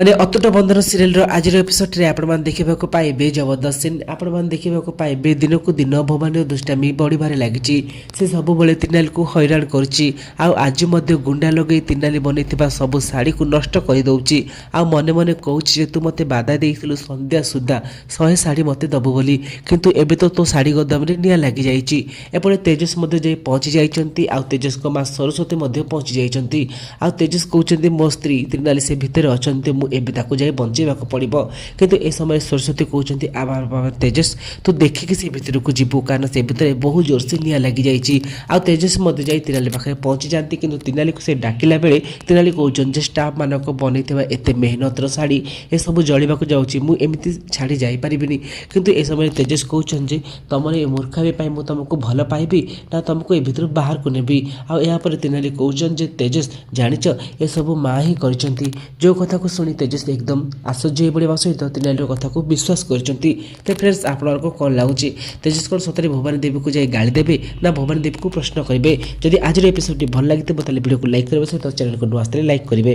ମାନେ ଅତୁଟ ବନ୍ଧନ ସିରିଏଲର ଆଜିର ଏପିସୋଡରେ ଆପଣମାନେ ଦେଖିବାକୁ ପାଇବେ ଜବରଦସ୍ତ ସିନ୍। ଆପଣମାନେ ଦେଖିବାକୁ ପାଇବେ ଦିନକୁ ଦିନ ଭବାନୀ ଓ ଦୁଷ୍ଟାମୀ ବଢ଼ିବାରେ ଲାଗିଛି। ସେ ସବୁବେଳେ ତିନାଲିକୁ ହଇରାଣ କରୁଛି। ଆଉ ଆଜି ମଧ୍ୟ ଗୁଣ୍ଡା ଲଗାଇ ତିନାଲି ବନେଇଥିବା ସବୁ ଶାଢ଼ୀକୁ ନଷ୍ଟ କରିଦେଉଛି। ଆଉ ମନେ ମନେ କହୁଛି ଯେ ତୁ ମୋତେ ବାଧା ଦେଇଥିଲୁ ସନ୍ଧ୍ୟା ସୁଦ୍ଧା 100 ଶାଢ଼ୀ ମୋତେ ଦେବୁ ବୋଲି, କିନ୍ତୁ ଏବେ ତ ତୋ ଶାଢ଼ୀ ଗୋଦାମରେ ନିଆଁ ଲାଗିଯାଇଛି। ଏପଟେ ତେଜସ୍ ମଧ୍ୟ ଯାଇ ପହଞ୍ଚି ଯାଇଛନ୍ତି। ଆଉ ତେଜସ୍ଙ୍କ ମା ସରସ୍ୱତୀ ମଧ୍ୟ ପହଞ୍ଚି ଯାଇଛନ୍ତି। ଆଉ ତେଜସ୍ କହୁଛନ୍ତି ମୋ ସ୍ତ୍ରୀ ତିନାଲି ସେ ଭିତରେ ଅଛନ୍ତି, ମୁଁ ଏବେ ତାକୁ ଯାଇ ବଞ୍ଚେଇବାକୁ ପଡ଼ିବ। କିନ୍ତୁ ଏ ସମୟରେ ସରସ୍ୱତୀ କହୁଛନ୍ତି ତେଜସ୍ ତୁ ଦେଖିକି ସେ ଭିତରକୁ ଯିବୁ, କାରଣ ସେ ଭିତରେ ବହୁ ଜୋରସେ ନିଆଁ ଲାଗିଯାଇଛି। ଆଉ ତେଜସ୍ ମଧ୍ୟ ଯାଇ ତିନାଲି ପାଖରେ ପହଞ୍ଚି ଯାଆନ୍ତି, କିନ୍ତୁ ତିନାଲିକୁ ସେ ଡାକିଲା ବେଳେ ତିନାଲି କହୁଛନ୍ତି ଯେ ଷ୍ଟାଫ୍ ମାନଙ୍କ ବନେଇଥିବା ଏତେ ମେହନତର ଶାଢ଼ୀ ଏସବୁ ଜଳିବାକୁ ଯାଉଛି, ମୁଁ ଏମିତି ଛାଡ଼ି ଯାଇପାରିବିନି। କିନ୍ତୁ ଏ ସମୟରେ ତେଜସ୍ କହୁଛନ୍ତି ଯେ ତମର ଏ ମୂର୍ଖାମୀ ପାଇଁ ମୁଁ ତମକୁ ଭଲ ପାଇବି ନା ତମକୁ ଏ ଭିତରୁ ବାହାରକୁ ନେବି। ଆଉ ଏହାପରେ ତିନାଲି କହୁଛନ୍ତି ଯେ ତେଜସ୍ ଜାଣିଛ ଏସବୁ ମା ହିଁ କରିଛନ୍ତି। ଯେଉଁ କଥାକୁ ଶୁଣି ତେଜସ୍ ଏକଦମ ଆଶ୍ଚର୍ଯ୍ୟ ହୋଇପଡ଼ିବା ସହିତ ତିନାଲିର କଥାକୁ ବିଶ୍ୱାସ କରିଛନ୍ତି। ତ ଫ୍ରେଣ୍ଡସ୍ ଆପଣଙ୍କୁ କ'ଣ ଲାଗୁଛି, ତେଜସ୍ କ'ଣ ସତରେ ଭବାନୀ ଦେବୀକୁ ଯାଇ ଗାଳି ଦେବେ ନା ଭବାନୀ ଦେବୀକୁ ପ୍ରଶ୍ନ କରିବେ? ଯଦି ଆଜିର ଏପିସୋଡଟି ଭଲ ଲାଗିଥିବ ତାହେଲେ ଭିଡ଼ିଓକୁ ଲାଇକ୍ କରିବା ସହିତ ଚ୍ୟାନେଲକୁ ନୂଆ ଆସିଲେ ଲାଇକ୍ କରିବେ।